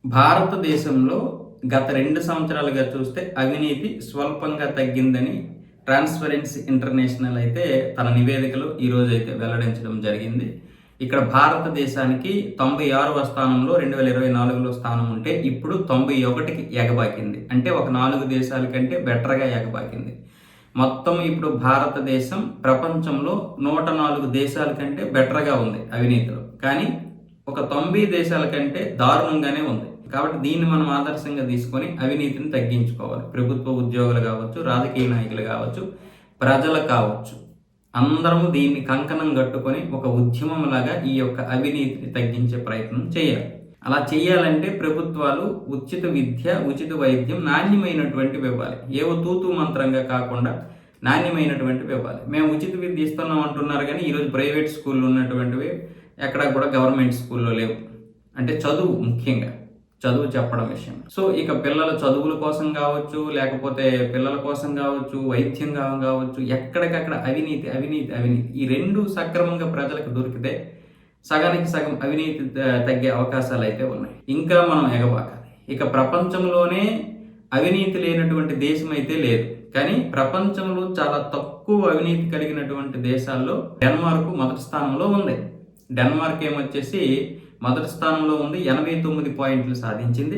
భారతదేశంలో గత 2 సంవత్సరాలుగా చూస్తే అవినీతి స్వల్పంగా తగ్గిందని ట్రాన్స్పరెన్సీ ఇంటర్నేషనల్ అయితే తన నివేదికలో ఈరోజు అయితే వెల్లడించడం జరిగింది. ఇక్కడ భారతదేశానికి 96వ స్థానంలో 2024లో స్థానం ఉంటే ఇప్పుడు 91కి ఎగబాకింది. అంటే ఒక 4 దేశాల కంటే బెటర్గా ఎగబాకింది. మొత్తం ఇప్పుడు భారతదేశం ప్రపంచంలో 104 దేశాల కంటే బెటర్గా ఉంది అవినీతిలో. కానీ ఒక 90 దేశాల కంటే దారుణంగానే ఉంది. కాబట్టి దీన్ని మనం ఆదర్శంగా తీసుకొని అవినీతిని తగ్గించుకోవాలి. ప్రభుత్వ ఉద్యోగులు కావచ్చు, రాజకీయ నాయకులు కావచ్చు, ప్రజలు కావచ్చు, అందరము దీన్ని కంకణం కట్టుకొని ఒక ఉద్యమంలాగా ఈ యొక్క అవినీతిని తగ్గించే ప్రయత్నం చేయాలి. అలా చేయాలంటే ప్రభుత్వాలు ఉచిత విద్య, ఉచిత వైద్యం, నాణ్యమైనటువంటివి ఇవ్వాలి. ఏవో తూతూ మంత్రంగా కాకుండా నాణ్యమైనటువంటివి ఇవ్వాలి. మేము ఉచిత విద్య ఇస్తున్నాం అంటున్నారు, కానీ ఈరోజు ప్రైవేట్ స్కూళ్ళు ఉన్నటువంటివి ఎక్కడ కూడా గవర్నమెంట్ స్కూల్లో లేవు. అంటే చదువు, ముఖ్యంగా చదువు చెప్పడం విషయం. సో ఇక పిల్లల చదువుల కోసం కావచ్చు, లేకపోతే పిల్లల కోసం కావచ్చు, వైద్యం కావచ్చు, ఎక్కడికక్కడ అవినీతి అవినీతి అవినీతి ఈ రెండు సక్రమంగా ప్రజలకు దొరికితే సగానికి సగం అవినీతి తగ్గే అవకాశాలు అయితే ఉన్నాయి. ఇంకా మనం ఎగబాకాలి. ఇక ప్రపంచంలోనే అవినీతి లేనటువంటి దేశం అయితే లేదు. కానీ ప్రపంచంలో చాలా తక్కువ అవినీతి కలిగినటువంటి దేశాల్లో డెన్మార్క్ మొదటి స్థానంలో ఉంది. డెన్మార్క్ ఏమొచ్చేసి మొదటి స్థానంలో ఉంది, 89 పాయింట్లు సాధించింది.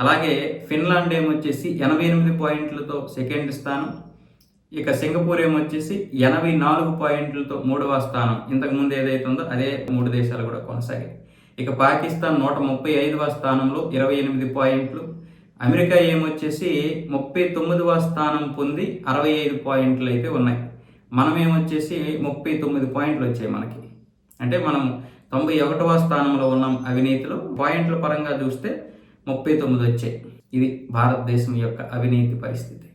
అలాగే ఫిన్లాండ్ ఏమొచ్చేసి 88 పాయింట్లతో సెకండ్ స్థానం. ఇక సింగపూర్ ఏమొచ్చేసి 84 పాయింట్లతో 3వ స్థానం. ఇంతకుముందు ఏదైతే ఉందో అదే 3 దేశాలు కూడా కొనసాగాయి. ఇక పాకిస్తాన్ 135వ స్థానంలో 28 పాయింట్లు. అమెరికా ఏమొచ్చేసి 39వ స్థానం పొంది 65 పాయింట్లు అయితే ఉన్నాయి. మనం ఏమొచ్చేసి 39 పాయింట్లు వచ్చాయి మనకి. అంటే మనం 91వ స్థానంలో ఉన్నాం అవినీతిలో. పాయింట్ల పరంగా చూస్తే 39 వచ్చాయి. ఇది భారతదేశం యొక్క అవినీతి పరిస్థితి.